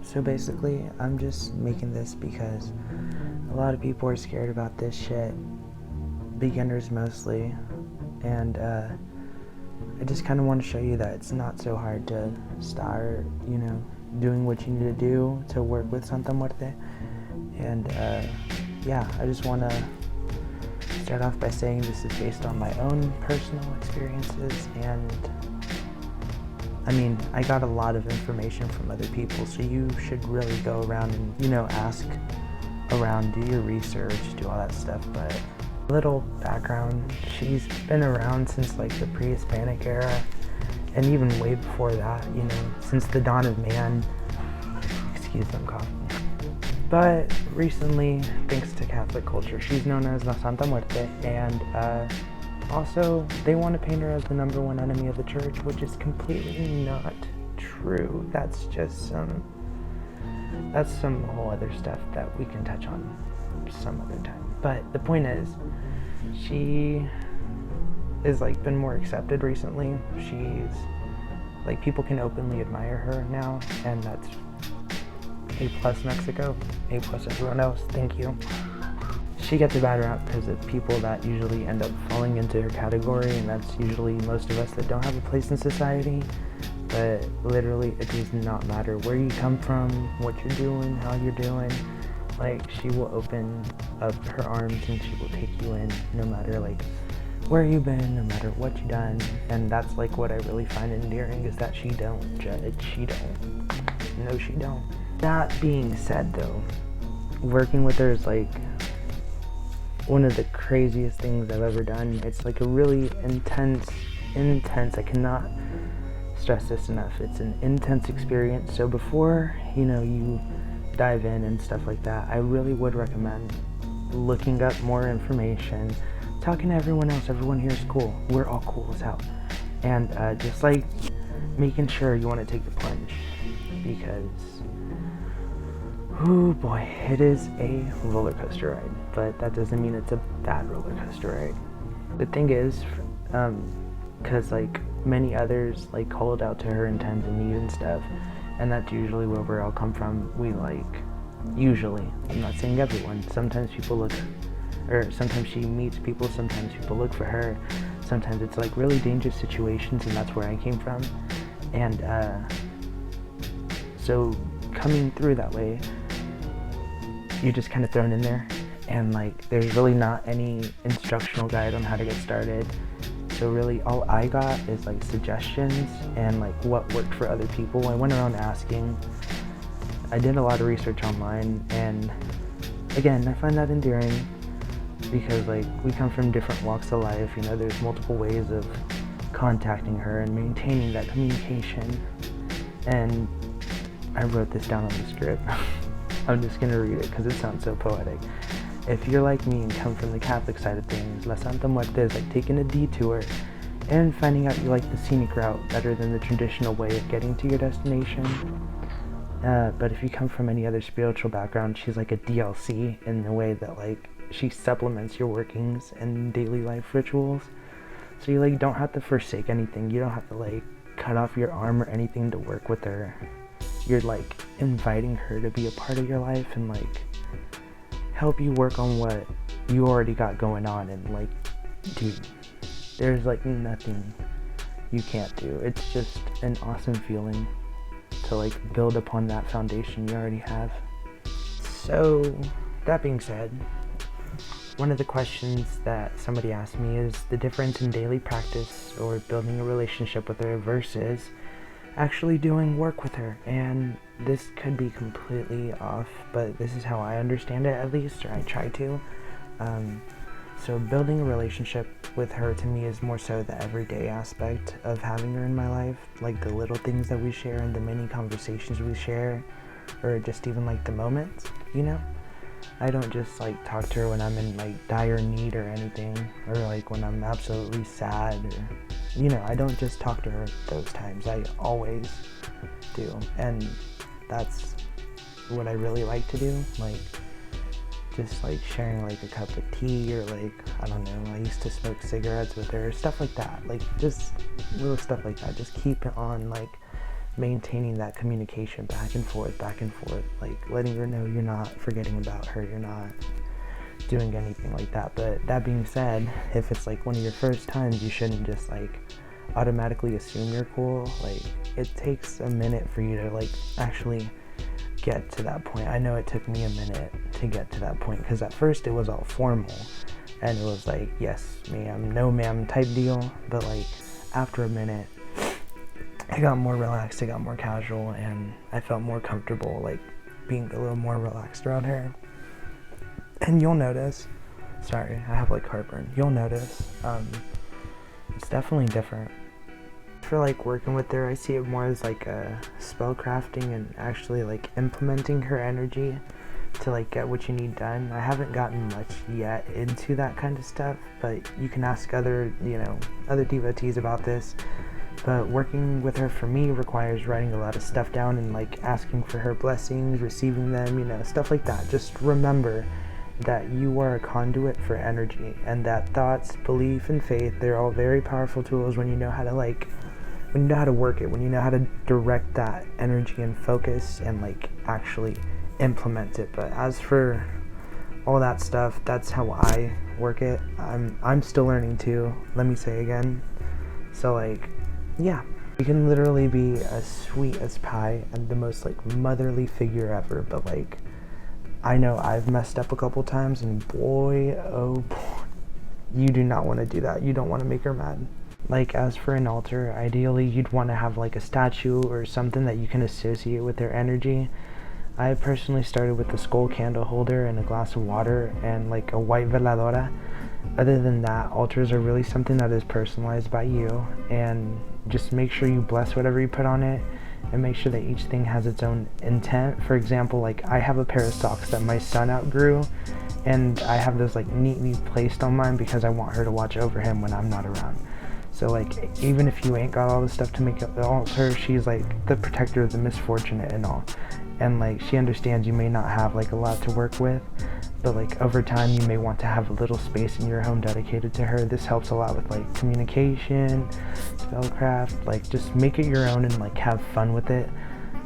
So basically, I'm just making this because a lot of people are scared about this shit, beginners mostly, and I just kind of want to show you that it's not so hard to start, doing what you need to do to work with Santa Muerte. And yeah, I just want to start off by saying this is based on my own personal experiences, and I mean, I got a lot of information from other people, so you should really go around and, ask around, do your research, do all that stuff. But a little background, she's been around since like the pre-Hispanic era, and even way before that, since the dawn of man. Excuse them coughing. But recently, thanks to Catholic culture, she's known as La Santa Muerte, and also, they want to paint her as the number one enemy of the church, which is completely not true. That's some whole other stuff that we can touch on some other time. But the point is, she is been more accepted recently. She's people can openly admire her now, and that's A+ Mexico, A+ everyone else. Thank you. She gets a bad rap because of people that usually end up falling into her category, and that's usually most of us that don't have a place in society. But literally, it does not matter where you come from, what you're doing, how you're doing. She will open up her arms and she will take you in, no matter where you've been, no matter what you've done. And that's what I really find endearing, is that she don't judge. She don't. That being said, though, working with her is one of the craziest things I've ever done. It's a really intense, I cannot stress this enough. It's an intense experience. So before, you dive in and stuff like that, I really would recommend looking up more information, talking to everyone else. Everyone here is cool. We're all cool as hell. And just making sure you want to take the plunge, because oh boy, it is a roller coaster ride, but that doesn't mean it's a bad roller coaster ride. The thing is, because many others called out to her in times of need and stuff, and that's usually where we all come from. We usually, I'm not saying everyone, sometimes people look, or sometimes she meets people, sometimes people look for her, sometimes it's really dangerous situations, and that's where I came from. And so coming through that way, you're just kind of thrown in there, and there's really not any instructional guide on how to get started. So really all I got is suggestions and what worked for other people. I went around asking. I did a lot of research online, and again, I find that endearing because we come from different walks of life. There's multiple ways of contacting her and maintaining that communication. And I wrote this down on the script. I'm just going to read it because it sounds so poetic. If you're like me and come from the Catholic side of things, La Santa Muerte is taking a detour and finding out you like the scenic route better than the traditional way of getting to your destination. But if you come from any other spiritual background, she's like a DLC in the way that she supplements your workings and daily life rituals. So you don't have to forsake anything. You don't have to cut off your arm or anything to work with her. You're inviting her to be a part of your life and help you work on what you already got going on. And dude, there's nothing you can't do. It's just an awesome feeling to build upon that foundation you already have. So that being said, one of the questions that somebody asked me is the difference in daily practice or building a relationship with her versus actually doing work with her. And this could be completely off, but this is how I understand it, at least, or I try to. So building a relationship with her to me is more so the everyday aspect of having her in my life, the little things that we share and the many conversations we share, or just even the moments, I don't just talk to her when I'm in dire need or anything, or when I'm absolutely sad, or I don't just talk to her those times. I always do, and that's what I really like to do. Just sharing a cup of tea, or I don't know, I used to smoke cigarettes with her, stuff like that. Just little stuff like that. Just keep it on maintaining that communication back and forth, like letting her know you're not forgetting about her, you're not doing anything like that. But that being said, if it's like one of your first times, you shouldn't just like automatically assume you're cool. Like, it takes a minute for you to like actually get to that point. I know it took me a minute to get to that point, because at first it was all formal and it was like, yes ma'am, no ma'am type deal. But like after a minute, I got more relaxed, I got more casual, and I felt more comfortable like being a little more relaxed around her. And you'll notice, sorry, I have like heartburn, you'll notice it's definitely different. For like working with her, I see it more as like a spell crafting and actually like implementing her energy to like get what you need done. I haven't gotten much yet into that kind of stuff, but you can ask other devotees about this. But working with her for me requires writing a lot of stuff down and like asking for her blessings, receiving them, stuff like that. Just remember that you are a conduit for energy, and that thoughts, belief, and faith, they're all very powerful tools when you know how to work it, when you know how to direct that energy and focus and like actually implement it. But as for all that stuff, that's how I work it. I'm still learning too, let me say again. So like, yeah, you can literally be as sweet as pie and the most like motherly figure ever, but like, I know I've messed up a couple times, and boy, oh boy, you do not want to do that. You don't want to make her mad. Like, as for an altar, ideally you'd want to have like a statue or something that you can associate with their energy. I personally started with a skull candle holder and a glass of water and like a white veladora. Other than that, altars are really something that is personalized by you, and just make sure you bless whatever you put on it, and make sure that each thing has its own intent. For example, like I have a pair of socks that my son outgrew, and I have those like neatly placed on mine because I want her to watch over him when I'm not around. So like, even if you ain't got all the stuff to make up the altar, she's like the protector of the misfortunate and all. And like, she understands you may not have like a lot to work with, but like over time you may want to have a little space in your home dedicated to her. This helps a lot with like communication, spellcraft, like just make it your own and like have fun with it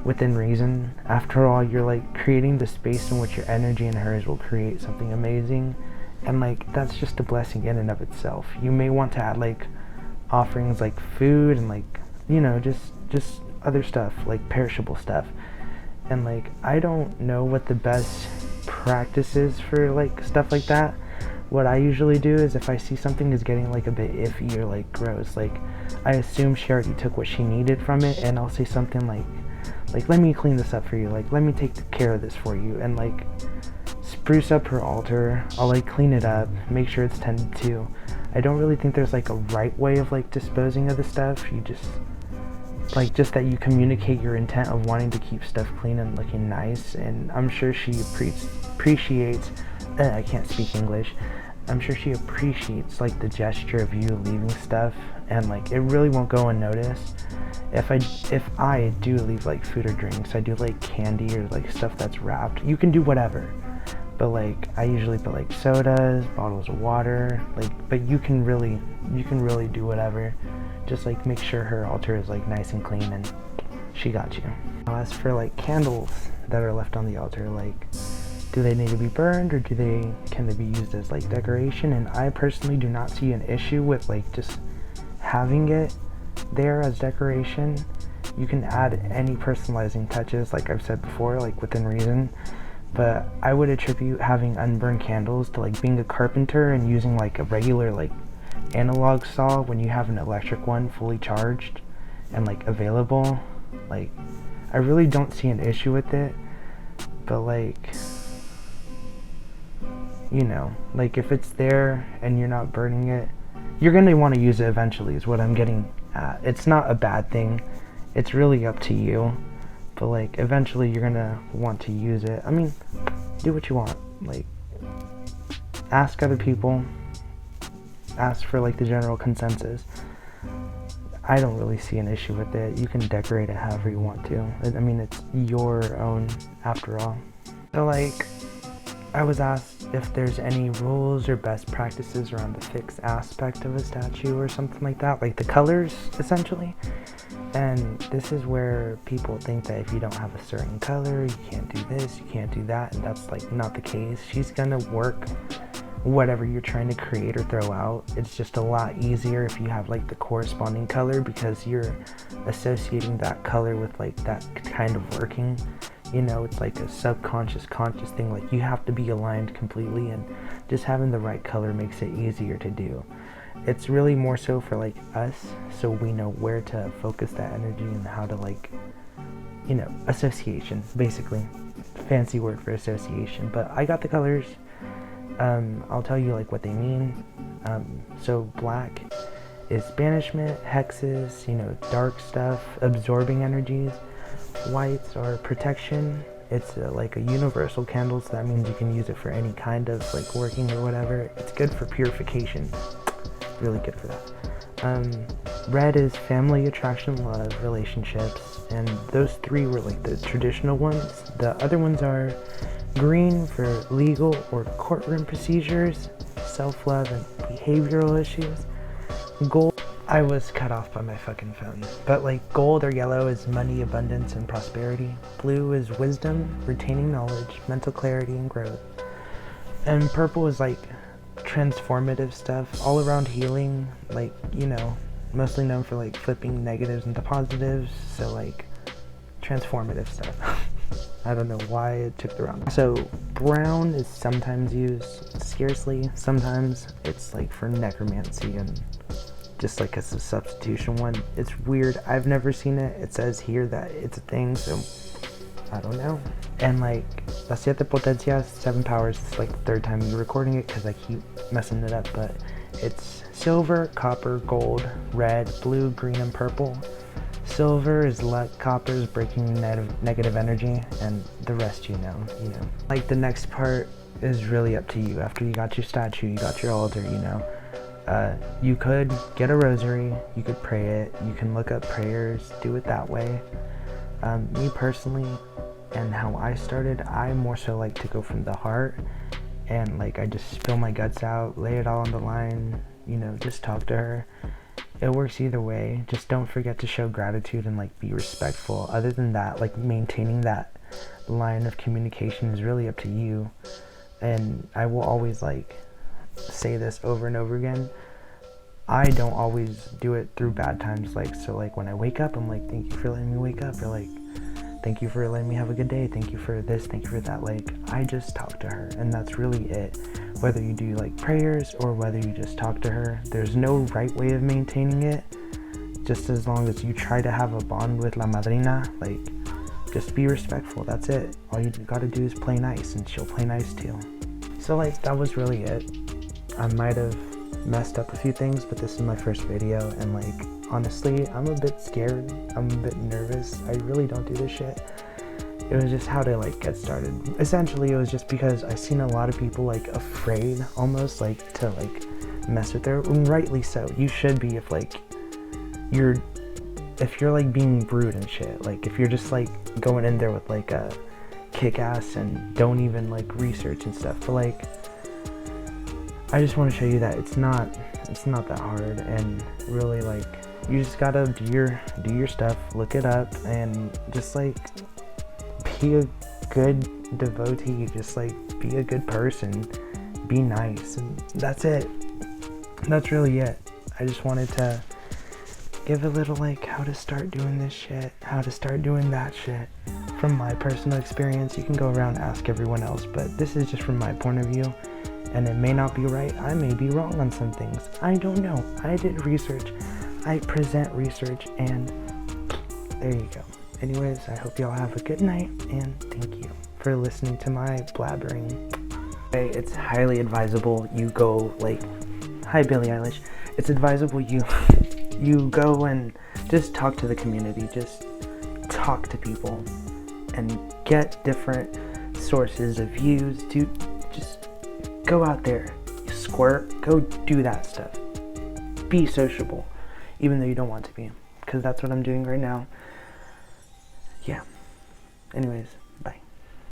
within reason. After all, you're like creating the space in which your energy and hers will create something amazing, and like that's just a blessing in and of itself. You may want to add like offerings like food and like just other stuff, like perishable stuff. And like, I don't know what the best practice is for like stuff like that. What I usually do is, if I see something is getting like a bit iffy or like gross, like I assume she already took what she needed from it, and I'll say something like let me clean this up for you, like let me take care of this for you, and like spruce up her altar. I'll like clean it up, make sure it's tended to. I don't really think there's like a right way of like disposing of the stuff. You just that you communicate your intent of wanting to keep stuff clean and looking nice. And I'm sure she appreciates, I can't speak English, I'm sure she appreciates like the gesture of you leaving stuff, and like it really won't go unnoticed. If I do leave like food or drinks, I do like candy or like stuff that's wrapped, you can do whatever. But like, I usually put like sodas, bottles of water, like, but you can really do whatever. Just like make sure her altar is like nice and clean, and she got you. Now, as for like candles that are left on the altar, like, do they need to be burned, or can they be used as like decoration? And I personally do not see an issue with like just having it there as decoration. You can add any personalizing touches, like I've said before, like within reason. But I would attribute having unburned candles to like being a carpenter and using like a regular like analog saw when you have an electric one fully charged and like available. Like, I really don't see an issue with it. But like, like if it's there and you're not burning it, you're gonna want to use it eventually, is what I'm getting at. It's not a bad thing, it's really up to you. But like, eventually you're gonna want to use it. I mean, do what you want. Like, ask other people, ask for like the general consensus. I don't really see an issue with it. You can decorate it however you want to. I mean, it's your own after all. So like, I was asked if there's any rules or best practices around the fixed aspect of a statue or something like that, like the colors essentially. And this is where people think that if you don't have a certain color, you can't do this, you can't do that, and that's like not the case. She's gonna work whatever you're trying to create or throw out. It's just a lot easier if you have like the corresponding color, because you're associating that color with like that kind of working. You know, it's like a subconscious, conscious thing. Like you have to be aligned completely, and just having the right color makes it easier to do. It's really more so for like us, so we know where to focus that energy and how to, like, you know, association, basically. Fancy word for association. But I got the colors. I'll tell you like what they mean. So black is banishment, hexes, you know, dark stuff, absorbing energies. Whites are protection. It's like a universal candle, so that means you can use it for any kind of like working or whatever. It's good for purification. Really good for that. Red is family, attraction, love, relationships, and those three were like the traditional ones. The other ones are green for legal or courtroom procedures, self-love and behavioral issues. Gold, I was cut off by my fucking phone, but like gold or yellow is money, abundance, and prosperity. Blue is wisdom, retaining knowledge, mental clarity, and growth. And purple is like transformative stuff, all around healing, like, you know, mostly known for like flipping negatives into positives, so like transformative stuff. I don't know why it took the wrong. So brown is sometimes used, scarcely, sometimes it's like for necromancy and just like as a substitution one. It's weird, I've never seen it. It says here that it's a thing, so I don't know. And like La Siete Potencias, 7 powers, it's like the third time you're recording it because I keep messing it up, but it's silver, copper, gold, red, blue, green, and purple. Silver is luck, copper is breaking negative energy, and the rest you know. Like the next part is really up to you. After you got your statue, you got your altar, you know. You could get a rosary, you could pray it, you can look up prayers, do it that way. Me personally, and how I started, I more so like to go from the heart, and like I just spill my guts out, lay it all on the line, you know, just talk to her. It works either way. Just don't forget to show gratitude and like be respectful. Other than that, like maintaining that line of communication is really up to you. And I will always like say this over and over again. I don't always do it through bad times. Like, so like when I wake up, I'm like, thank you for letting me wake up. Or like, thank you for letting me have a good day. Thank you for this. Thank you for that. Like, I just talk to her, and that's really it. Whether you do like prayers or whether you just talk to her, there's no right way of maintaining it. Just as long as you try to have a bond with La Madrina, like, just be respectful. That's it. All you gotta do is play nice, and she'll play nice too. So like, that was really it. I might have messed up a few things, but this is my first video, and like, honestly, I'm a bit scared. I'm a bit nervous. I really don't do this shit. It was just how to like get started. Essentially, it was just because I seen a lot of people like afraid almost like to like mess with her, and rightly so. You should be if like you're like being rude and shit. Like if you're just like going in there with like a kick ass and don't even like research and stuff. But like, I just want to show you that it's not that hard, and really like you just gotta do your stuff, look it up, and just like be a good devotee, just like be a good person, be nice, and that's it. That's really it. I just wanted to give a little like how to start doing this shit, how to start doing that shit from my personal experience. You can go around and ask everyone else, but this is just from my point of view, and it may not be right. I may be wrong on some things. I don't know. I did research. I present research, and there you go. Anyways, I hope y'all have a good night, and thank you for listening to my blabbering. Okay, it's highly advisable you go like, hi Billie Eilish. It's advisable you go and just talk to the community, just talk to people, and get different sources of views. Just go out there, squirt, go do that stuff. Be sociable, even though you don't want to be, because that's what I'm doing right now. Yeah. Anyways.